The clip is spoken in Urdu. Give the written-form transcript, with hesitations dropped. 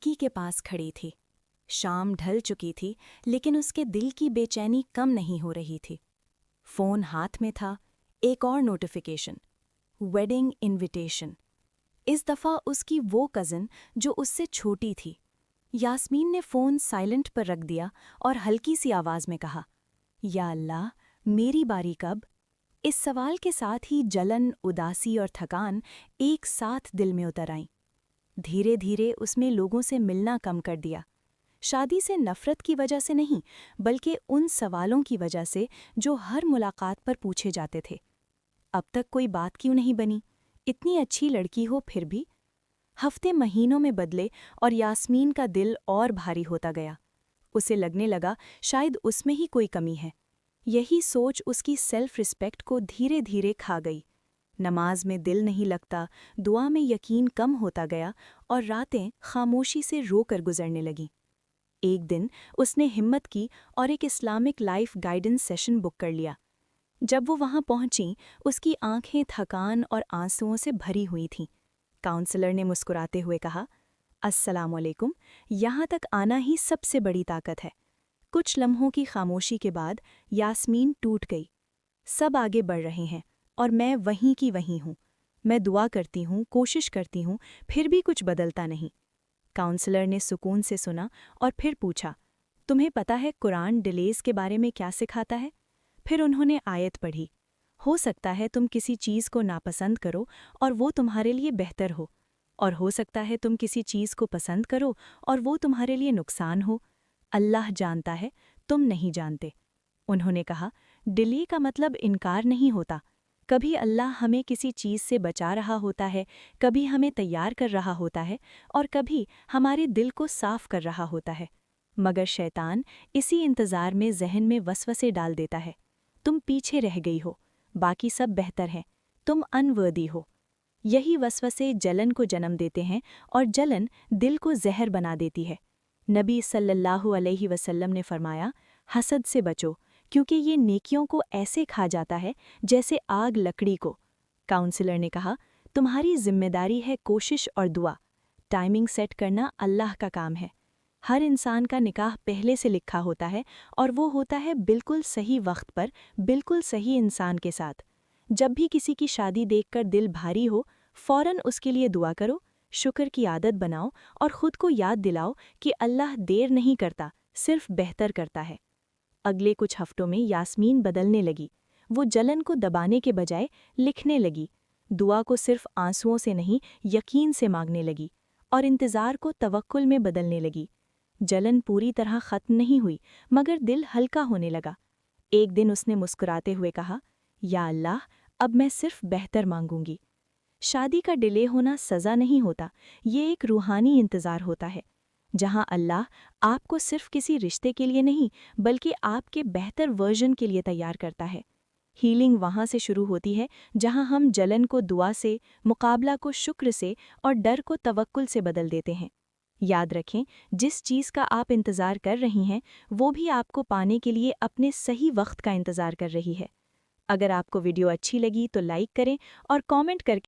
کھڑکی کے پاس کھڑی تھی۔ شام ڈھل چکی تھی لیکن اس کے دل کی بے چینی کم نہیں ہو رہی تھی۔ فون ہاتھ میں تھا، ایک اور نوٹیفیکیشن، ویڈنگ انویٹیشن۔ اس دفعہ اس کی وہ کزن جو اس سے چھوٹی تھی۔ یاسمین نے فون سائلنٹ پر رکھ دیا اور ہلکی سی آواز میں کہا، یا اللہ، میری باری کب؟ اس سوال کے ساتھ ہی جلن، اداسی اور تھکان ایک ساتھ دل میں اتر آئیں۔ دھیرے دھیرے اس نے لوگوں سے ملنا کم کر دیا۔ شادی سے نفرت کی وجہ سے نہیں، بلکہ ان سوالوں کی وجہ سے جو ہر ملاقات پر پوچھے جاتے تھے۔ اب تک کوئی بات کیوں نہیں بنی؟ اتنی اچھی لڑکی ہو پھر بھی؟ ہفتے مہینوں میں بدلے اور یاسمین کا دل اور بھاری ہوتا گیا۔ اسے لگنے لگا شاید اس میں ہی کوئی کمی ہے۔ یہی سوچ اس کی سیلف رسپیکٹ کو دھیرے دھیرے کھا گئی۔ نماز میں دل نہیں لگتا، دعا میں یقین کم ہوتا گیا اور راتیں خاموشی سے رو کر گزرنے لگیں۔ ایک دن اس نے ہمت کی اور ایک اسلامک لائف گائیڈنس سیشن بک کر لیا۔ جب وہ وہاں پہنچیں، اس کی آنکھیں تھکان اور آنسوؤں سے بھری ہوئی تھیں۔ کاؤنسلر نے مسکراتے ہوئے کہا، السلام علیکم، یہاں تک آنا ہی سب سے بڑی طاقت ہے۔ کچھ لمحوں کی خاموشی کے بعد یاسمین ٹوٹ گئی۔ سب آگے بڑھ رہے ہیں اور میں وہیں کی وہیں ہوں۔ میں دعا کرتی ہوں، کوشش کرتی ہوں، پھر بھی کچھ بدلتا نہیں۔ کاؤنسلر نے سکون سے سنا اور پھر پوچھا، تمہیں پتہ ہے قرآن ڈیلیز کے بارے میں کیا سکھاتا ہے؟ پھر انہوں نے آیت پڑھی، ہو سکتا ہے تم کسی چیز کو ناپسند کرو اور وہ تمہارے لیے بہتر ہو، اور ہو سکتا ہے تم کسی چیز کو پسند کرو اور وہ تمہارے لیے نقصان ہو۔ اللہ جانتا ہے، تم نہیں جانتے۔ انہوں نے کہا، ڈیلے کا مطلب انکار نہیں ہوتا۔ کبھی اللہ ہمیں کسی چیز سے بچا رہا ہوتا ہے، کبھی ہمیں تیار کر رہا ہوتا ہے اور کبھی ہمارے دل کو صاف کر رہا ہوتا ہے۔ مگر شیطان اسی انتظار میں ذہن میں وسوسے ڈال دیتا ہے، تم پیچھے رہ گئی ہو، باقی سب بہتر ہیں، تم انوردی ہو۔ یہی وسوسے جلن کو جنم دیتے ہیں اور جلن دل کو زہر بنا دیتی ہے۔ نبی صلی اللہ علیہ وسلم نے فرمایا، حسد سے بچو، کیونکہ یہ نیکیوں کو ایسے کھا جاتا ہے جیسے آگ لکڑی کو۔ کاؤنسلر نے کہا، تمہاری ذمہ داری ہے کوشش اور دعا۔ ٹائمنگ سیٹ کرنا اللہ کا کام ہے۔ ہر انسان کا نکاح پہلے سے لکھا ہوتا ہے اور وہ ہوتا ہے بالکل صحیح وقت پر، بالکل صحیح انسان کے ساتھ۔ جب بھی کسی کی شادی دیکھ کر دل بھاری ہو، فوراً اس کے لیے دعا کرو، شکر کی عادت بناؤ اور خود کو یاد دلاؤ کہ اللہ دیر نہیں کرتا، صرف بہتر کرتا ہے۔ اگلے کچھ ہفتوں میں یاسمین بدلنے لگی۔ وہ جلن کو دبانے کے بجائے لکھنے لگی، دعا کو صرف آنسوؤں سے نہیں یقین سے مانگنے لگی، اور انتظار کو توکل میں بدلنے لگی۔ جلن پوری طرح ختم نہیں ہوئی، مگر دل ہلکا ہونے لگا۔ ایک دن اس نے مسکراتے ہوئے کہا، یا اللہ، اب میں صرف بہتر مانگوں گی۔ شادی کا ڈیلے ہونا سزا نہیں ہوتا، یہ ایک روحانی انتظار ہوتا ہے، جہاں اللہ آپ کو صرف کسی رشتے کے لیے نہیں بلکہ آپ کے بہتر ورژن کے لیے تیار کرتا ہے۔ ہیلنگ وہاں سے شروع ہوتی ہے جہاں ہم جلن کو دعا سے، مقابلہ کو شکر سے اور ڈر کو توکل سے بدل دیتے ہیں۔ یاد رکھیں، جس چیز کا آپ انتظار کر رہی ہیں وہ بھی آپ کو پانے کے لیے اپنے صحیح وقت کا انتظار کر رہی ہے۔ اگر آپ کو ویڈیو اچھی لگی تو لائک کریں اور کامنٹ کر کے